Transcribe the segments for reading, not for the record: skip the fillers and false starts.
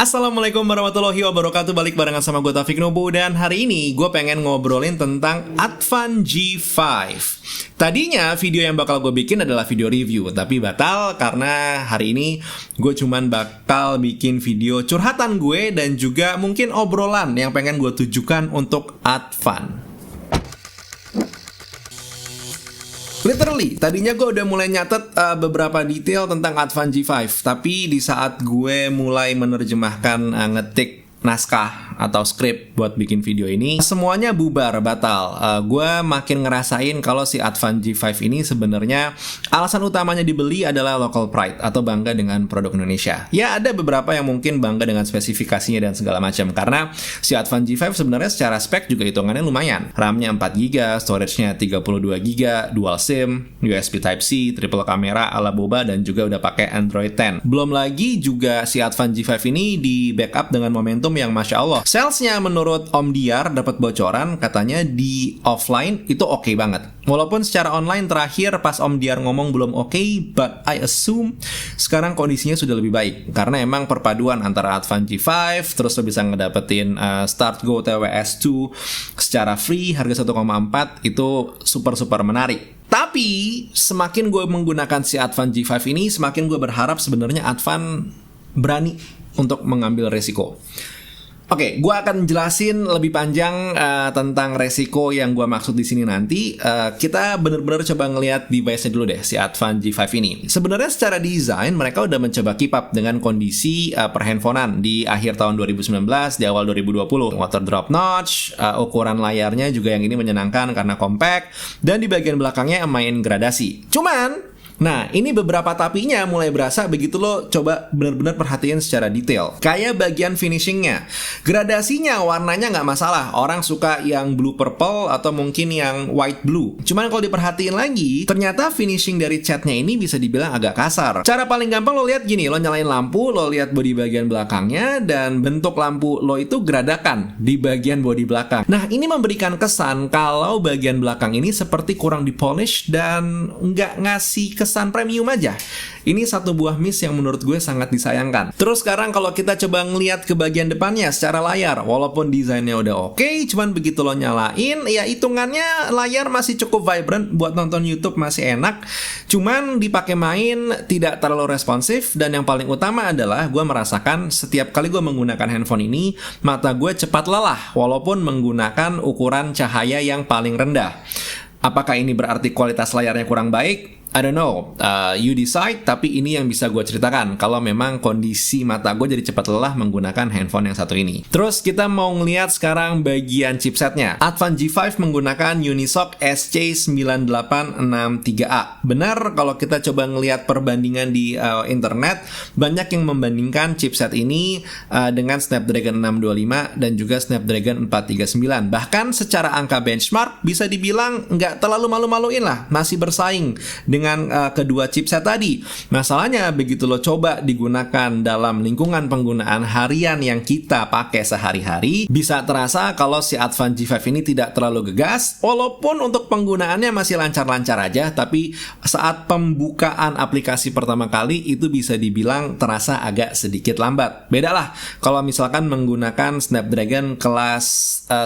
Assalamualaikum warahmatullahi wabarakatuh. Balik barengan sama gue Taufik Nubu. Dan hari ini gue pengen ngobrolin tentang Advan G5. Tadinya video yang bakal gue bikin adalah video review, tapi batal karena hari ini gue cuman bakal bikin video curhatan gue dan juga mungkin obrolan yang pengen gue tujukan untuk Advan. Literally, tadinya gue udah mulai nyatet beberapa detail tentang Advan G5. Tapi di saat gue mulai menerjemahkan ngetik naskah atau skrip buat bikin video ini, semuanya bubar, batal. Gue makin ngerasain kalau si Advan G5 ini sebenarnya alasan utamanya dibeli adalah local pride atau bangga dengan produk Indonesia. Ya, ada beberapa yang mungkin bangga dengan spesifikasinya dan segala macam, karena si Advan G5 sebenarnya secara spek juga hitungannya lumayan. RAM-nya 4GB, storage-nya 32GB, dual SIM, USB Type-C, triple kamera ala boba, dan juga udah pakai Android 10. Belum lagi juga si Advan G5 ini di backup dengan momentum yang Masya Allah. Salesnya menurut Om Diar dapat bocoran, katanya di offline itu oke banget. Walaupun secara online terakhir pas Om Diar ngomong belum oke, but I assume sekarang kondisinya sudah lebih baik. Karena emang perpaduan antara Advan G5, terus lo bisa ngedapetin Start Go TWS2 secara free, harga 1,4, itu super menarik. Tapi semakin gue menggunakan si Advan G5 ini, semakin gue berharap sebenarnya Advan berani untuk mengambil resiko. Oke, gue akan jelasin lebih panjang tentang resiko yang gue maksud di sini nanti. Kita bener-bener coba ngelihat device-nya dulu deh, si Advan G5 ini. Sebenarnya secara desain mereka udah mencoba keep up dengan kondisi perhandphonean di akhir tahun 2019, di awal 2020. Water drop notch, ukuran layarnya juga yang ini menyenangkan karena compact, dan di bagian belakangnya main gradasi. Nah, ini beberapa tapinya mulai berasa begitu lo coba benar-benar perhatiin secara detail. Kayak bagian finishingnya. Gradasinya warnanya nggak masalah. Orang suka yang blue purple atau mungkin yang white blue. Cuman kalau diperhatiin lagi, ternyata finishing dari catnya ini bisa dibilang agak kasar. Cara paling gampang lo lihat gini, lo nyalain lampu, lo lihat bodi bagian belakangnya, dan bentuk lampu lo itu geradakan di bagian bodi belakang. Nah, ini memberikan kesan kalau bagian belakang ini seperti kurang dipolish dan nggak ngasih kesan premium aja. Ini satu buah miss yang menurut gue sangat disayangkan. Terus sekarang kalau kita coba ngeliat ke bagian depannya secara layar, walaupun desainnya udah oke, cuman begitu lo nyalain, ya hitungannya layar masih cukup vibrant, buat nonton YouTube masih enak. Cuman dipakai main tidak terlalu responsif, dan yang paling utama adalah gue merasakan setiap kali gue menggunakan handphone ini, mata gue cepat lelah walaupun menggunakan ukuran cahaya yang paling rendah. Apakah ini berarti kualitas layarnya kurang baik? I don't know, you decide, tapi ini yang bisa gue ceritakan kalau memang kondisi mata gue jadi cepat lelah menggunakan handphone yang satu ini. Terus kita mau ngeliat sekarang bagian chipsetnya. Advan G5 menggunakan Unisoc SC9863A. Benar, kalau kita coba ngeliat perbandingan di internet, banyak yang membandingkan chipset ini dengan Snapdragon 625 dan juga Snapdragon 439. Bahkan secara angka benchmark bisa dibilang nggak terlalu malu-maluin lah, masih bersaing dengan kedua chipset tadi. Masalahnya begitu lo coba digunakan dalam lingkungan penggunaan harian yang kita pakai sehari-hari, bisa terasa kalau si Advan G5 ini tidak terlalu gegas, walaupun untuk penggunaannya masih lancar-lancar aja, tapi saat pembukaan aplikasi pertama kali itu bisa dibilang terasa agak sedikit lambat. Bedalah kalau misalkan menggunakan Snapdragon kelas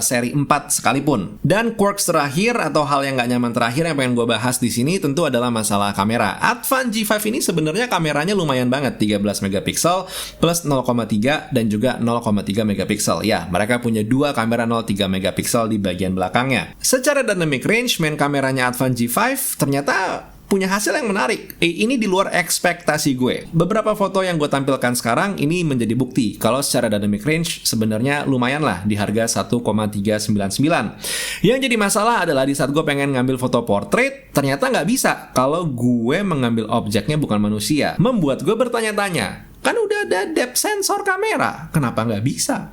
seri 4 sekalipun. Dan quirks terakhir atau hal yang nggak nyaman terakhir yang pengen gue bahas di sini tentu adalah masalah kamera. Advan G5 ini sebenarnya kameranya lumayan banget, 13 megapiksel plus 0,3 dan juga 0,3 megapiksel. Ya, mereka punya dua kamera 0,3 megapiksel di bagian belakangnya. Secara dynamic range, main kameranya Advan G5 ternyata punya hasil yang menarik. Ini di luar ekspektasi gue. Beberapa foto yang gue tampilkan sekarang ini menjadi bukti kalau secara dynamic range sebenarnya lumayan lah di harga 1,399. Yang jadi masalah adalah di saat gue pengen ngambil foto portrait, ternyata nggak bisa kalau gue mengambil objeknya bukan manusia. Membuat gue bertanya-tanya, kan udah ada depth sensor kamera, kenapa nggak bisa?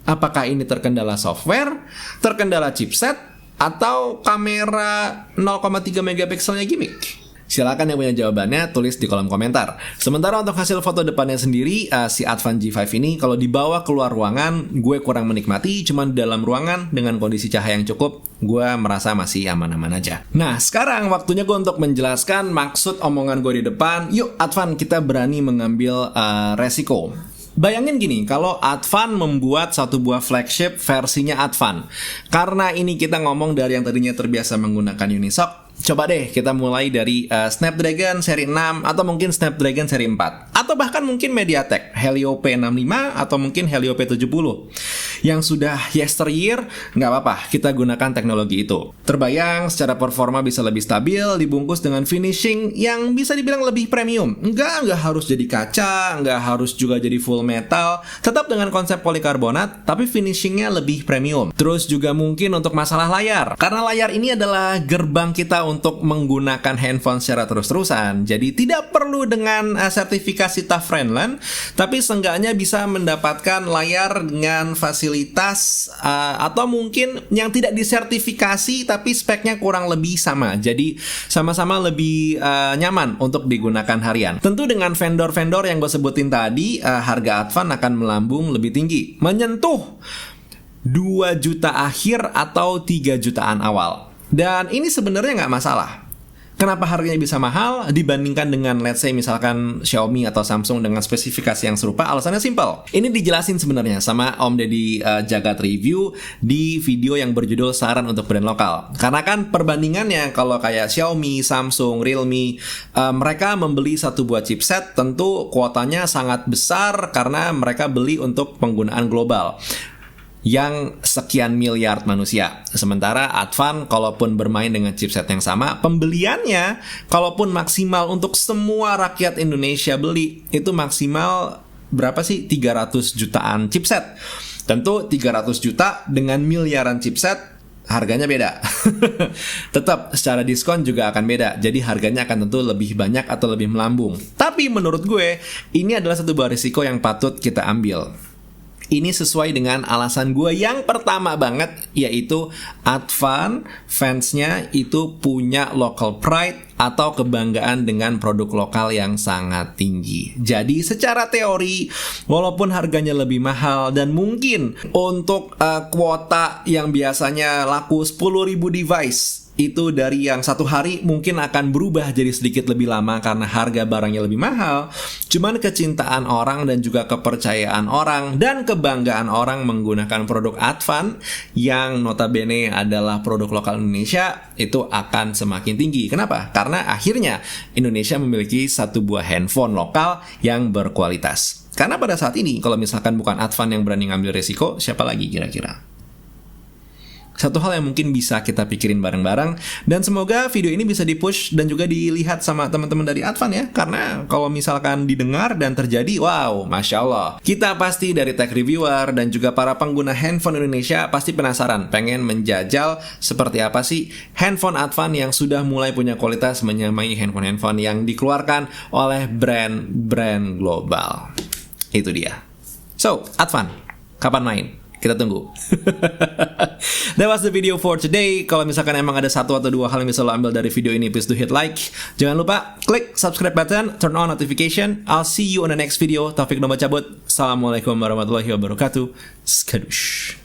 Apakah ini terkendala software, terkendala chipset, atau kamera 0,3 megapikselnya gimmick? Silakan yang punya jawabannya tulis di kolom komentar. Sementara untuk hasil foto depannya sendiri, si Advan G5 ini kalau dibawa keluar ruangan, gue kurang menikmati. Cuman di dalam ruangan dengan kondisi cahaya yang cukup, gue merasa masih aman-aman aja. Nah, sekarang waktunya gue untuk menjelaskan maksud omongan gue di depan. Yuk Advan, kita berani mengambil resiko. Bayangin gini, kalau Advan membuat satu buah flagship versinya Advan. Karena ini kita ngomong dari yang tadinya terbiasa menggunakan Unisoc, coba deh kita mulai dari Snapdragon seri 6 atau mungkin Snapdragon seri 4. Atau bahkan mungkin MediaTek Helio P65 atau mungkin Helio P70. Yang sudah yesteryear, nggak apa-apa, kita gunakan teknologi itu. Terbayang secara performa bisa lebih stabil, dibungkus dengan finishing yang bisa dibilang lebih premium. Nggak harus jadi kaca, nggak harus juga jadi full metal. Tetap dengan konsep polikarbonat, tapi finishingnya lebih premium. Terus juga mungkin untuk masalah layar. Karena layar ini adalah gerbang kita untuk menggunakan handphone secara terus-terusan. Jadi tidak perlu dengan sertifikasi TUF Friendland, tapi seenggaknya bisa mendapatkan layar dengan fasilitas atau mungkin yang tidak disertifikasi tapi speknya kurang lebih sama. Jadi sama-sama lebih nyaman untuk digunakan harian. Tentu dengan vendor-vendor yang gue sebutin tadi, harga Advan akan melambung lebih tinggi, menyentuh 2 juta akhir atau 3 jutaan awal. Dan ini sebenarnya nggak masalah. Kenapa harganya bisa mahal dibandingkan dengan let's say misalkan Xiaomi atau Samsung dengan spesifikasi yang serupa? Alasannya simpel. Ini dijelasin sebenarnya sama Om Deddy Jagat Review di video yang berjudul Saran untuk Brand Lokal. Karena kan perbandingannya kalau kayak Xiaomi, Samsung, Realme, mereka membeli satu buah chipset tentu kuotanya sangat besar karena mereka beli untuk penggunaan global yang sekian miliar manusia. Sementara Advan kalaupun bermain dengan chipset yang sama, pembeliannya kalaupun maksimal untuk semua rakyat Indonesia beli, itu maksimal berapa sih? 300 jutaan chipset. Tentu 300 juta dengan miliaran chipset harganya beda. Tetap secara diskon juga akan beda. Jadi harganya akan tentu lebih banyak atau lebih melambung. Tapi menurut gue, ini adalah satu buah risiko yang patut kita ambil. Ini sesuai dengan alasan gue yang pertama banget, yaitu Advan fansnya itu punya local pride atau kebanggaan dengan produk lokal yang sangat tinggi. Jadi secara teori, walaupun harganya lebih mahal dan mungkin untuk kuota yang biasanya laku 10.000 device, itu dari yang satu hari mungkin akan berubah jadi sedikit lebih lama karena harga barangnya lebih mahal. Cuman kecintaan orang dan juga kepercayaan orang dan kebanggaan orang menggunakan produk Advan yang notabene adalah produk lokal Indonesia itu akan semakin tinggi. Kenapa? Karena akhirnya Indonesia memiliki satu buah handphone lokal yang berkualitas. Karena pada saat ini kalau misalkan bukan Advan yang berani ngambil resiko, siapa lagi kira-kira? Satu hal yang mungkin bisa kita pikirin bareng-bareng. Dan semoga video ini bisa di-push dan juga dilihat sama teman-teman dari Advan ya. Karena kalau misalkan didengar dan terjadi, wow, Masya Allah. Kita pasti dari tech reviewer dan juga para pengguna handphone Indonesia pasti penasaran, pengen menjajal seperti apa sih handphone Advan yang sudah mulai punya kualitas menyamai handphone-handphone yang dikeluarkan oleh brand-brand global. Itu dia. So, Advan, kapan main? Kita tunggu. That was the video for today. Kalau misalkan emang ada satu atau dua hal yang bisa lo ambil dari video ini, please do hit like. Jangan lupa klik subscribe button, turn on notification. I'll see you on the next video. Taufik Noma cabut. Assalamualaikum warahmatullahi wabarakatuh. Skadush.